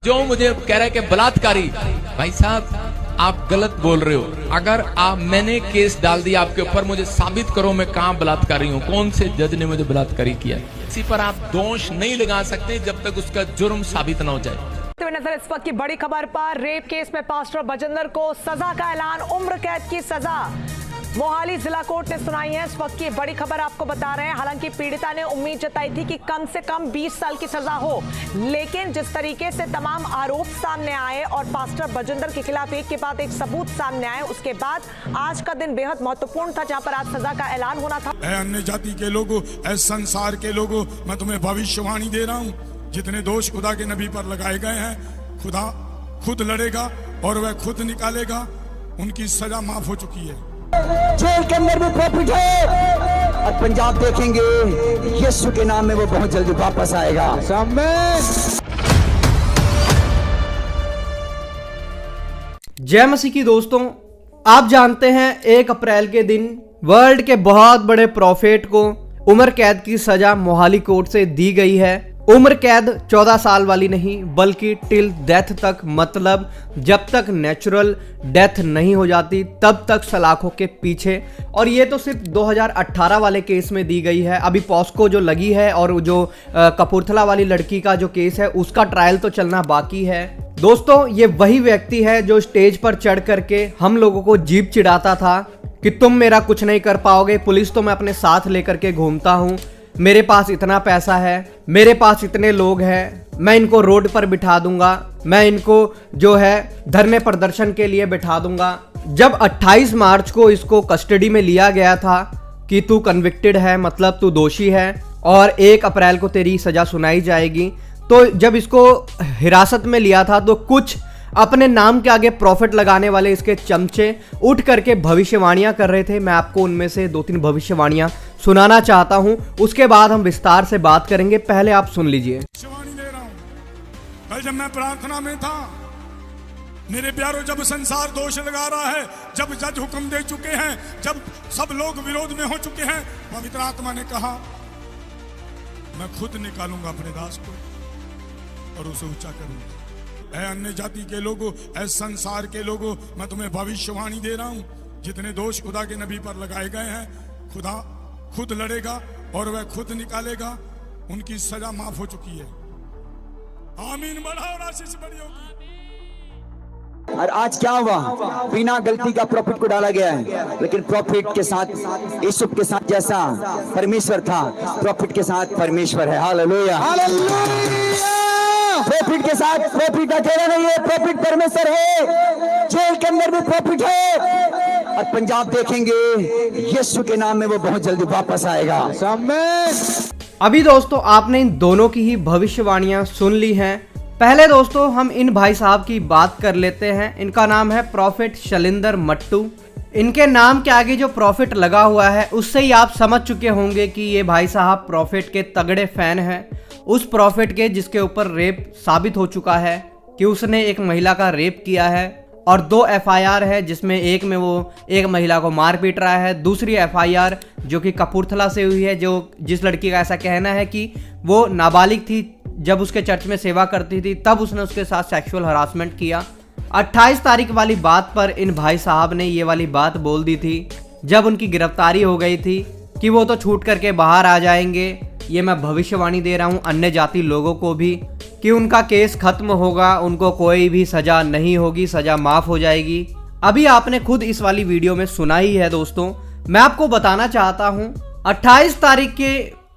जो मुझे कह रहा है कि बलात्कारी, भाई साहब आप गलत बोल रहे हो। अगर मैंने केस डाल दिया आपके ऊपर, मुझे साबित करो मैं कहां बलात्कारी हूं, कौन से जज ने मुझे बलात्कारी किया। किसी पर आप दोष नहीं लगा सकते जब तक उसका जुर्म साबित ना हो जाए। नजर इस वक्त की बड़ी खबर पर, रेप केस में पास्टर बजिंदर को सजा का ऐलान, उम्र कैद की सजा मोहाली जिला कोर्ट ने सुनाई है। इस वक्त की बड़ी खबर आपको बता रहे हैं। हालांकि पीड़िता ने उम्मीद जताई थी कि कम से कम 20 साल की सजा हो, लेकिन जिस तरीके से तमाम आरोप सामने आए और पास्टर बजिंदर के खिलाफ एक के बाद एक सबूत सामने आए, उसके बाद आज का दिन बेहद महत्वपूर्ण था, जहां पर आज सजा का ऐलान होना था। अन्य जाति के लोगों, संसार के लोगों, मैं तुम्हें भविष्यवाणी दे रहा हूँ, जितने दोष खुदा के नबी पर लगाए गए हैं, खुदा खुद लड़ेगा और वह खुद निकालेगा। उनकी सजा माफ हो चुकी है। जेल के अंदर भी प्रॉफिट है और पंजाब देखेंगे यीशु के नाम में वो बहुत जल्दी वापस आएगा। जय मसीह की दोस्तों, आप जानते हैं 1 अप्रैल के दिन वर्ल्ड के बहुत बड़े प्रॉफिट को उम्र कैद की सजा मोहाली कोर्ट से दी गई है। उम्र कैद 14 साल वाली नहीं बल्कि टिल डेथ तक, मतलब जब तक नेचुरल डेथ नहीं हो जाती तब तक सलाखों के पीछे। और ये तो सिर्फ 2018 वाले केस में दी गई है। अभी पॉस्को जो लगी है और जो कपूरथला वाली लड़की का जो केस है उसका ट्रायल तो चलना बाकी है। दोस्तों, ये वही व्यक्ति है जो स्टेज पर चढ़ करके हम लोगों को जीभ चिढ़ाता था कि तुम मेरा कुछ नहीं कर पाओगे, पुलिस तो मैं अपने साथ लेकर के घूमता हूँ, मेरे पास इतना पैसा है, मेरे पास इतने लोग हैं, मैं इनको रोड पर बिठा दूंगा, मैं इनको जो है धरने प्रदर्शन के लिए बिठा दूंगा। जब 28 मार्च को इसको कस्टडी में लिया गया था कि तू कन्विक्टेड है, मतलब तू दोषी है और 1 अप्रैल को तेरी सजा सुनाई जाएगी, तो जब इसको हिरासत में लिया था तो कुछ अपने नाम के आगे प्रॉफिट लगाने वाले इसके चमचे उठ करके भविष्यवाणियां कर रहे थे। मैं आपको उनमें से 2-3 भविष्यवाणियां सुनाना चाहता हूं, उसके बाद हम विस्तार से बात करेंगे। पहले आप सुन लीजिए। भविष्यवाणी दे रहा हूं। कल जब मैं प्रार्थना में था, मेरे प्यारों, जब संसार दोष लगा रहा है, जब जज हुक्म दे चुके हैं, जब सब लोग विरोध में हो चुके हैं, पवित्र आत्मा ने कहा मैं खुद निकालूंगा अपने दास को और उसे ऊंचा करूंगा। अन्य जाति के लोगों, संसार के लोगों, मैं तुम्हें भविष्यवाणी दे रहा हूं, जितने दोष खुदा के नबी पर लगाए गए हैं, खुदा खुद लड़ेगा और वह खुद निकालेगा। उनकी सजा माफ हो चुकी है। आमीन। बढ़ाओ, आशीष बड़ी होगी। और आज क्या हुआ, बिना गलती का प्रॉफिट को डाला गया है, लेकिन प्रॉफिट के साथ यूसुफ के साथ जैसा परमेश्वर था, प्रॉफिट के साथ परमेश्वर है। Hallelujah, hallelujah. प्रॉफिट के साथ प्रॉफिट अकेला नहीं है, प्रॉफिट परमेश्वर है। जेल के अंदर भी प्रॉफिट है और पंजाब देखेंगे यीशु के नाम में वो बहुत जल्दी वापस आएगा। अभी दोस्तों आपने इन दोनों की ही भविष्यवाणियां सुन ली हैं। पहले दोस्तों हम इन भाई साहब की बात कर लेते हैं। इनका नाम है प्रॉफिट शैलिंदर मट्टू। इनके नाम के आगे जो प्रॉफिट लगा हुआ है उससे ही आप समझ चुके होंगे कि ये भाई साहब प्रॉफिट के तगड़े फैन हैं। उस प्रॉफिट के जिसके ऊपर रेप साबित हो चुका है कि उसने एक महिला का रेप किया है और 2 FIR है, जिसमें एक में वो एक महिला को मार पीट रहा है, दूसरी FIR जो कि कपूरथला से हुई है, जो जिस लड़की का ऐसा कहना है कि वो नाबालिग थी, जब उसके चर्च में सेवा करती थी तब उसने उसके साथ सेक्सुअल हरासमेंट किया। 28 तारीख वाली बात पर इन भाई साहब ने ये वाली बात बोल दी थी जब उनकी गिरफ्तारी हो गई थी कि वो तो छूट करके बाहर आ जाएंगे। ये मैं भविष्यवाणी दे रहा हूँ अन्य जाति लोगों को भी कि उनका केस खत्म होगा, उनको कोई भी सजा नहीं होगी, सजा माफ हो जाएगी। अभी आपने खुद इस वाली वीडियो में सुना ही है। दोस्तों मैं आपको बताना चाहता हूँ 28 तारीख के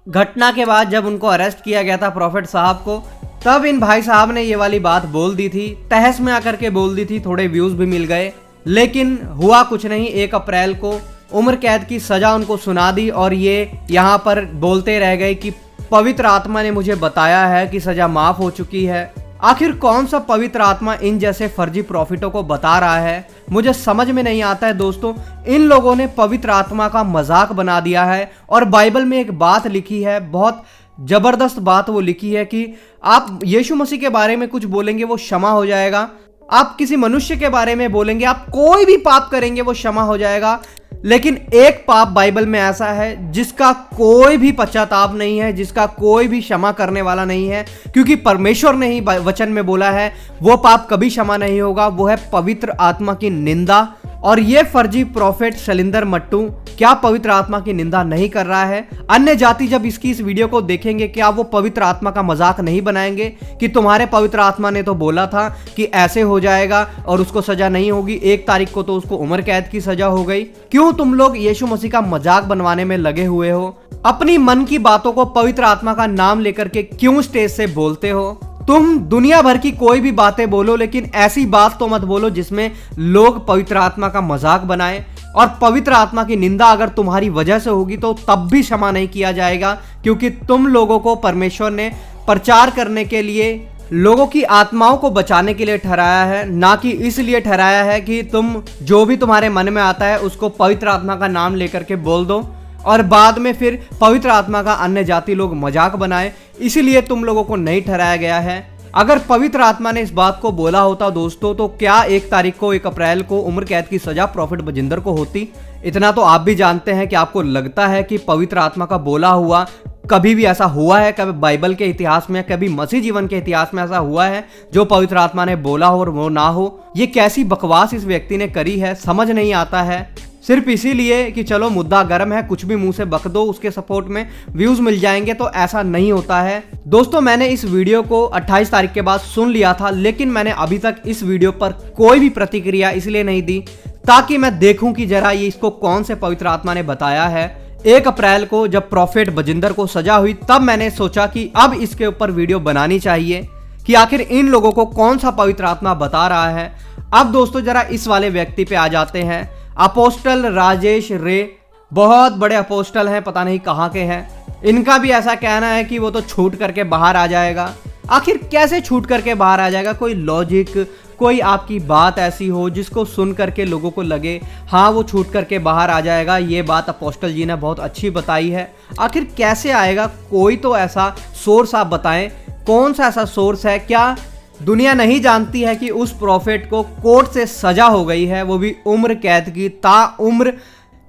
घटना के बाद जब उनको अरेस्ट किया गया था प्रॉफिट साहब को, तब इन भाई साहब ने ये वाली बात बोल दी थी, तहस में आकर के बोल दी थी, थोड़े व्यूज भी मिल गए, लेकिन हुआ कुछ नहीं। 1 अप्रैल को उम्र कैद की सजा उनको सुना दी और ये यहाँ पर बोलते रह गए कि पवित्र आत्मा ने मुझे बताया है कि सजा माफ हो चुकी है। आखिर कौन सा पवित्र आत्मा इन जैसे फर्जी प्रॉफिटों को बता रहा है, मुझे समझ में नहीं आता है। दोस्तों इन लोगों ने पवित्र आत्मा का मजाक बना दिया है और बाइबल में एक बात लिखी है, बहुत जबरदस्त बात वो लिखी है कि आप यीशु मसीह के बारे में कुछ बोलेंगे वो क्षमा हो जाएगा, आप किसी मनुष्य के बारे में बोलेंगे, आप कोई भी पाप करेंगे वो क्षमा हो जाएगा, लेकिन एक पाप बाइबल में ऐसा है जिसका कोई भी पश्चाताप नहीं है, जिसका कोई भी क्षमा करने वाला नहीं है, क्योंकि परमेश्वर ने ही वचन में बोला है वो पाप कभी क्षमा नहीं होगा, वो है पवित्र आत्मा की निंदा। और ये फर्जी प्रॉफिट शैलिंदर मट्टू क्या पवित्र आत्मा की निंदा नहीं कर रहा है? अन्य जाति जब इसकी इस वीडियो को देखेंगे क्या वो पवित्र आत्मा का मजाक नहीं बनाएंगे कि तुम्हारे पवित्र आत्मा ने तो बोला था कि ऐसे हो जाएगा और उसको सजा नहीं होगी, 1 तारीख को तो उसको उम्र कैद की सजा हो गई। क्यों तुम लोग यीशु मसीह का मजाक बनवाने में लगे हुए हो? अपनी मन की बातों को पवित्र आत्मा का नाम लेकर के क्यों स्टेज से बोलते हो? तुम दुनिया भर की कोई भी बातें बोलो, लेकिन ऐसी बात तो मत बोलो जिसमें लोग पवित्र आत्मा का मजाक बनाएं। और पवित्र आत्मा की निंदा अगर तुम्हारी वजह से होगी तो तब भी क्षमा नहीं किया जाएगा, क्योंकि तुम लोगों को परमेश्वर ने प्रचार करने के लिए, लोगों की आत्माओं को बचाने के लिए ठहराया है, ना कि इसलिए ठहराया है कि तुम जो भी तुम्हारे मन में आता है उसको पवित्र आत्मा का नाम लेकर के बोल दो और बाद में फिर पवित्र आत्मा का अन्य जाति लोग मजाक बनाए। इसीलिए तुम लोगों को नहीं ठहराया गया है। अगर पवित्र आत्मा ने इस बात को बोला होता दोस्तों, तो क्या 1 तारीख को 1 अप्रैल को उम्र कैद की सजा प्रॉफिट बजिंदर को होती? इतना तो आप भी जानते हैं कि आपको लगता है कि पवित्र आत्मा का बोला हुआ कभी भी ऐसा हुआ है? कभी बाइबल के इतिहास में, कभी मसीह जीवन के इतिहास में ऐसा हुआ है जो पवित्र आत्मा ने बोला हो और वो ना हो? ये कैसी बकवास इस व्यक्ति ने करी है, समझ नहीं आता है। सिर्फ इसीलिए कि चलो मुद्दा गर्म है, कुछ भी मुंह से बक दो, उसके सपोर्ट में व्यूज मिल जाएंगे, तो ऐसा नहीं होता है दोस्तों। मैंने इस वीडियो को 28 तारीख के बाद सुन लिया था, लेकिन मैंने अभी तक इस वीडियो पर कोई भी प्रतिक्रिया इसलिए नहीं दी ताकि मैं देखूं कि जरा ये इसको कौन से पवित्र आत्मा ने बताया है। 1 अप्रैल को जब प्रॉफिट बजिंदर को सजा हुई तब मैंने सोचा कि अब इसके ऊपर वीडियो बनानी चाहिए कि आखिर इन लोगों को कौन सा पवित्र आत्मा बता रहा है। अब दोस्तों जरा इस वाले व्यक्ति पे आ जाते हैं। अपोस्टल राजेश रे, बहुत बड़े अपोस्टल हैं, पता नहीं कहाँ के हैं। इनका भी ऐसा कहना है कि वो तो छूट करके बाहर आ जाएगा। आखिर कैसे छूट करके बाहर आ जाएगा? कोई लॉजिक, कोई आपकी बात ऐसी हो जिसको सुन करके लोगों को लगे हाँ वो छूट करके बाहर आ जाएगा। ये बात अपोस्टल जी ने बहुत अच्छी बताई है। आखिर कैसे आएगा? कोई तो ऐसा सोर्स आप बताएं, कौन सा ऐसा सोर्स है? क्या दुनिया नहीं जानती है कि उस प्रॉफिट को कोर्ट से सजा हो गई है, वो भी उम्र कैद की, ताउम्र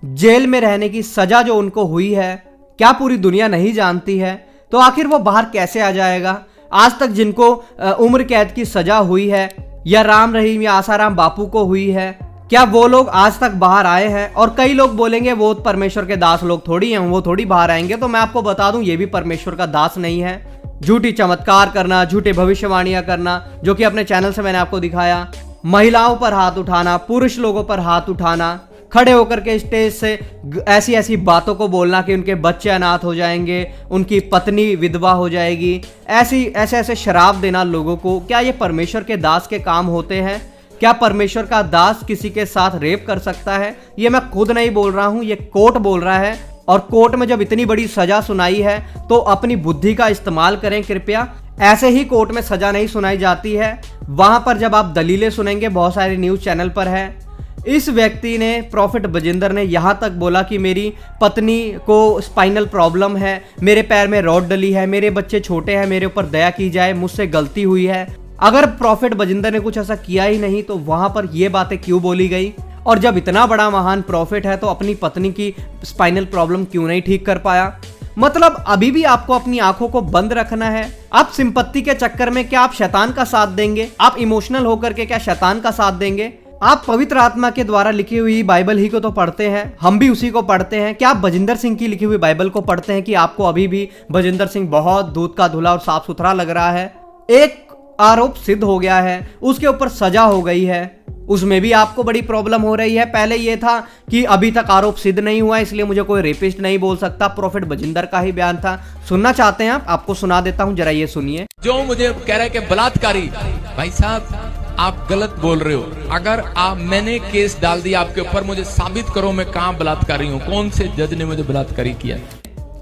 जेल में रहने की सजा जो उनको हुई है? क्या पूरी दुनिया नहीं जानती है? तो आखिर वो बाहर कैसे आ जाएगा? आज तक जिनको उम्र कैद की सजा हुई है, या राम रहीम या आसाराम बापू को हुई है, क्या वो लोग आज तक बाहर आए हैं? और कई लोग बोलेंगे वो परमेश्वर के दास लोग थोड़ी हैं, वो थोड़ी बाहर आएंगे। तो मैं आपको बता दूं ये भी परमेश्वर का दास नहीं है। झूठी चमत्कार करना, झूठे भविष्यवाणियां करना, जो कि अपने चैनल से मैंने आपको दिखाया, महिलाओं पर हाथ उठाना, पुरुष लोगों पर हाथ उठाना, खड़े होकर के स्टेज से ऐसी ऐसी बातों को बोलना कि उनके बच्चे अनाथ हो जाएंगे, उनकी पत्नी विधवा हो जाएगी, ऐसे श्राप देना लोगों को। क्या ये परमेश्वर के दास के काम होते हैं? क्या परमेश्वर का दास किसी के साथ रेप कर सकता है? ये मैं खुद नहीं बोल रहा हूं, ये कोर्ट बोल रहा है। और कोर्ट में जब इतनी बड़ी सजा सुनाई है तो अपनी बुद्धि का इस्तेमाल करें कृपया। ऐसे ही कोर्ट में सजा नहीं सुनाई जाती है, वहां पर जब आप दलीलें सुनेंगे बहुत सारे न्यूज चैनल पर है। इस व्यक्ति ने, प्रॉफिट बजिंदर ने यहां तक बोला कि मेरी पत्नी को स्पाइनल प्रॉब्लम है, मेरे पैर में रॉड डली है, मेरे बच्चे छोटे हैं, मेरे ऊपर दया की जाए, मुझसे गलती हुई है। अगर प्रॉफिट बजिंदर ने कुछ ऐसा किया ही नहीं तो वहां पर यह बातें क्यों बोली गई? और जब इतना बड़ा महान प्रॉफिट है तो अपनी पत्नी की स्पाइनल प्रॉब्लम क्यों नहीं ठीक कर पाया? मतलब अभी भी आपको अपनी आंखों को बंद रखना है। आप सिंपत्ति के चक्कर में क्या आप शैतान का साथ देंगे? आप इमोशनल होकर के क्या शैतान का साथ देंगे? आप पवित्र आत्मा के द्वारा लिखी हुई बाइबल ही को तो पढ़ते हैं, हम भी उसी को पढ़ते हैं। क्या आप बजिंदर सिंह की लिखी हुई बाइबल को पढ़ते हैं कि आपको अभी भी बजिंदर सिंह बहुत दूध का धुला और साफ सुथरा लग रहा है? एक आरोप सिद्ध हो गया है, उसके ऊपर सजा हो गई है, उसमें भी आपको बड़ी प्रॉब्लम हो रही है। पहले यह था कि अभी तक आरोप सिद्ध नहीं हुआ इसलिए मुझे कोई रेपिस्ट नहीं बोल सकता, प्रॉफिट बजिंदर का ही बयान था। सुनना चाहते हैं आप? आपको सुना देता हूं, जरा ये सुनिए। जो मुझे कह रहे कि बलात्कारी, भाई साहब आप गलत बोल रहे हो। अगर मैंने केस डाल दिया आपके ऊपर, मुझे साबित करो मैं कहां बलात्कारी हूं, कौन से जज ने मुझे बलात्कारी किया?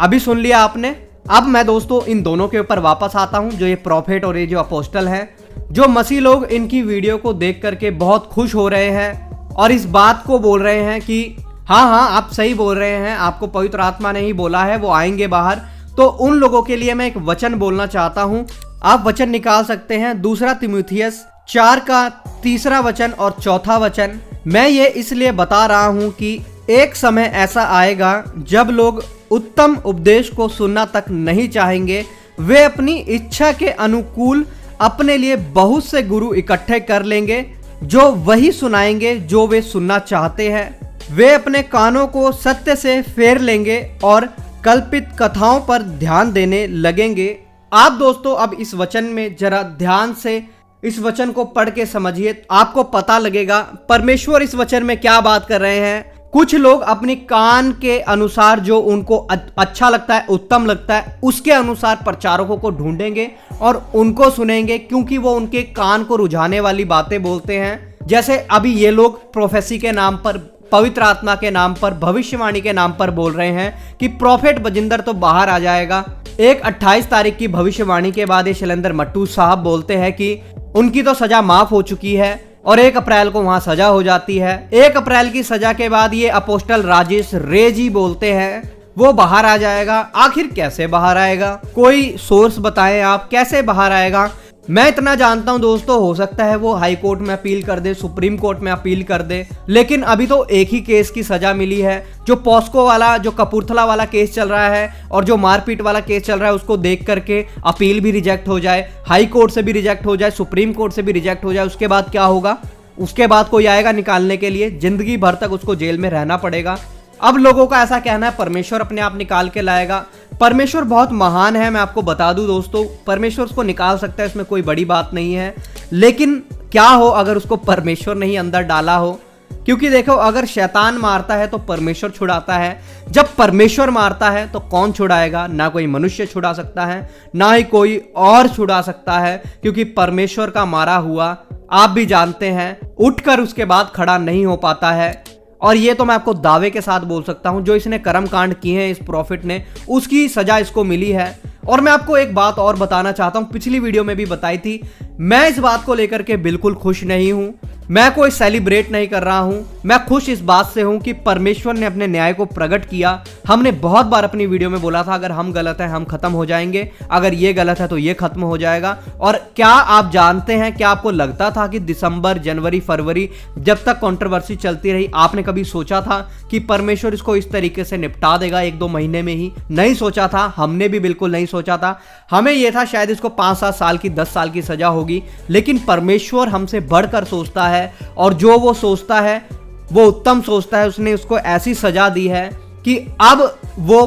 अभी सुन लिया आपने। अब मैं दोस्तों इन दोनों के ऊपर वापस आता हूं, जो ये प्रॉफिट और ये जो अपोस्टल हैं। जो मसीह लोग इनकी वीडियो को देख करके बहुत खुश हो रहे हैं और इस बात को बोल रहे हैं कि हाँ आप सही बोल रहे हैं, आपको पवित्र आत्मा ने ही बोला है, वो आएंगे बाहर। तो उन लोगों के लिए मैं एक वचन बोलना चाहता हूं। आप वचन निकाल सकते हैं, 2 तीमुथियुस 4 का 3 वचन और 4 वचन। मैं ये इसलिए बता रहा हूं कि एक समय ऐसा आएगा जब लोग उत्तम उपदेश को सुनना तक नहीं चाहेंगे। वे अपनी इच्छा के अनुकूल अपने लिए बहुत से गुरु इकट्ठे कर लेंगे जो वही सुनाएंगे जो वे सुनना चाहते हैं। वे अपने कानों को सत्य से फेर लेंगे और कल्पित कथाओं पर ध्यान देने लगेंगे। आप दोस्तों अब इस वचन में जरा ध्यान से इस वचन को पढ़ के समझिए, आपको पता लगेगा परमेश्वर इस वचन में क्या बात कर रहे हैं। कुछ लोग अपनी कान के अनुसार जो उनको अच्छा लगता है, उत्तम लगता है, उसके अनुसार प्रचारकों को ढूंढेंगे और उनको सुनेंगे, क्योंकि वो उनके कान को रुझाने वाली बातें बोलते हैं। जैसे अभी ये लोग प्रोफेसी के नाम पर, पवित्र आत्मा के नाम पर, भविष्यवाणी के नाम पर बोल रहे हैं कि प्रॉफेट बजिंदर तो बाहर आ जाएगा। एक 28 तारीख की भविष्यवाणी के बाद ये शैलेंद्र मट्टू साहब बोलते हैं कि उनकी तो सजा माफ हो चुकी है और 1 अप्रैल को वहां सजा हो जाती है। 1 अप्रैल की सजा के बाद ये अपोस्टल राजेश रे जी बोलते हैं वो बाहर आ जाएगा। आखिर कैसे बाहर आएगा? कोई सोर्स बताएं आप, कैसे बाहर आएगा? मैं इतना जानता हूं दोस्तों, हो सकता है वो हाई कोर्ट में अपील कर दे, सुप्रीम कोर्ट में अपील कर दे, लेकिन अभी तो एक ही केस की सजा मिली है। जो पॉस्को वाला, जो कपूरथला वाला केस चल रहा है और जो मारपीट वाला केस चल रहा है, उसको देख करके अपील भी रिजेक्ट हो जाए, हाई कोर्ट से भी रिजेक्ट हो जाए, सुप्रीम कोर्ट से भी रिजेक्ट हो जाए, उसके बाद क्या होगा? उसके बाद कोई आएगा निकालने के लिए, जिंदगी भर तक उसको जेल में रहना पड़ेगा। अब लोगों का ऐसा कहना है परमेश्वर अपने आप निकाल के लाएगा। परमेश्वर बहुत महान है, मैं आपको बता दूं दोस्तों, परमेश्वर उसको निकाल सकता है, इसमें कोई बड़ी बात नहीं है। लेकिन क्या हो अगर उसको परमेश्वर ने ही अंदर डाला हो? क्योंकि देखो, अगर शैतान मारता है तो परमेश्वर छुड़ाता है, जब परमेश्वर मारता है तो कौन छुड़ाएगा? ना कोई मनुष्य छुड़ा सकता है, ना ही कोई और छुड़ा सकता है, क्योंकि परमेश्वर का मारा हुआ आप भी जानते हैं उठकर उसके बाद खड़ा नहीं हो पाता है। और ये तो मैं आपको दावे के साथ बोल सकता हूं, जो इसने कर्म कांड किए हैं इस प्रॉफिट ने, उसकी सजा इसको मिली है। और मैं आपको एक बात और बताना चाहता हूं, पिछली वीडियो में भी बताई थी, मैं इस बात को लेकर के बिल्कुल खुश नहीं हूं, मैं कोई सेलिब्रेट नहीं कर रहा हूं। मैं खुश इस बात से हूं कि परमेश्वर ने अपने न्याय को प्रकट किया। हमने बहुत बार अपनी वीडियो में बोला था अगर हम गलत हैं हम खत्म हो जाएंगे, अगर ये गलत है तो ये खत्म हो जाएगा। और क्या आप जानते हैं, क्या आपको लगता था कि दिसंबर, जनवरी, फरवरी जब तक कंट्रोवर्सी चलती रही, आपने कभी सोचा था कि परमेश्वर इसको इस तरीके से निपटा देगा 1-2 महीने में ही? नहीं सोचा था, हमने भी बिल्कुल नहीं सोचा था। हमें यह था शायद इसको 5-7 साल की, 10 साल की सजा होगी, लेकिन परमेश्वर हमसे बढ़कर सोचता है और जो वो सोचता है वो उत्तम सोचता है। उसने उसको ऐसी सजा दी है कि अब वो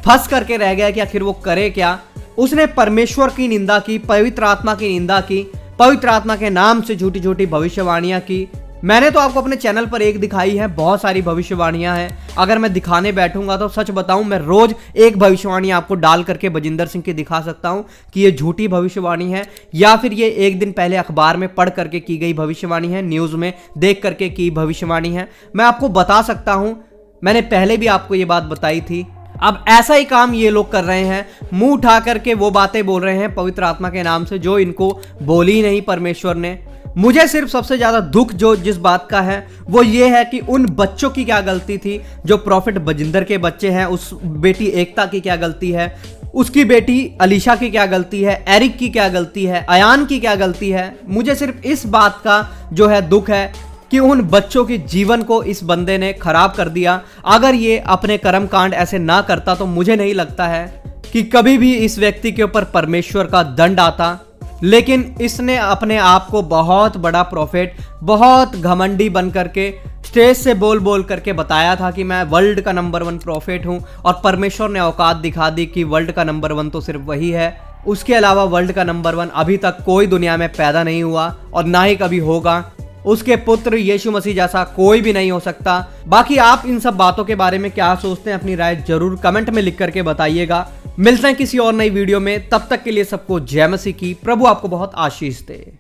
फंस करके रह गया कि आखिर वो करे क्या। उसने परमेश्वर की निंदा की, पवित्र आत्मा की निंदा की, पवित्र आत्मा के नाम से झूठी झूठी भविष्यवाणियां की। मैंने तो आपको अपने चैनल पर एक दिखाई है, बहुत सारी भविष्यवाणियां हैं। अगर मैं दिखाने बैठूंगा तो सच बताऊं, मैं रोज एक भविष्यवाणी आपको डाल करके बजिंदर सिंह की दिखा सकता हूं कि ये झूठी भविष्यवाणी है या फिर ये एक दिन पहले अखबार में पढ़ करके की गई भविष्यवाणी है, न्यूज में देख करके की भविष्यवाणी है। मैं आपको बता सकता हूं, मैंने पहले भी आपको ये बात बताई थी। अब ऐसा ही काम ये लोग कर रहे हैं, मुंह उठा करके वो बातें बोल रहे हैं पवित्र आत्मा के नाम से जो इनको बोली नहीं परमेश्वर ने। मुझे सिर्फ सबसे ज्यादा दुख जो जिस बात का है वो ये है कि उन बच्चों की क्या गलती थी, जो प्रॉफिट बजिंदर के बच्चे हैं, उस बेटी एकता की क्या गलती है, उसकी बेटी अलीशा की क्या गलती है, एरिक की क्या गलती है, अयान की क्या गलती है। मुझे सिर्फ इस बात का जो है दुख है कि उन बच्चों के जीवन को इस बंदे ने खराब कर दिया। अगर ये अपने कर्म कांड ऐसे ना करता तो मुझे नहीं लगता है कि कभी भी इस व्यक्ति के ऊपर परमेश्वर का दंड आता। लेकिन इसने अपने आप को बहुत बड़ा प्रॉफिट, बहुत घमंडी बन करके स्टेज से बोल बोल करके बताया था कि मैं वर्ल्ड का नंबर 1 प्रॉफिट हूं, और परमेश्वर ने औकात दिखा दी कि वर्ल्ड का नंबर 1 तो सिर्फ वही है, उसके अलावा वर्ल्ड का नंबर 1 अभी तक कोई दुनिया में पैदा नहीं हुआ और ना ही कभी होगा। उसके पुत्र यीशु मसीह जैसा कोई भी नहीं हो सकता। बाकी आप इन सब बातों के बारे में क्या सोचते हैं, अपनी राय जरूर कमेंट में लिख करके बताइएगा। मिलते हैं किसी और नई वीडियो में, तब तक के लिए सबको जय मसीह की। प्रभु आपको बहुत आशीष दे।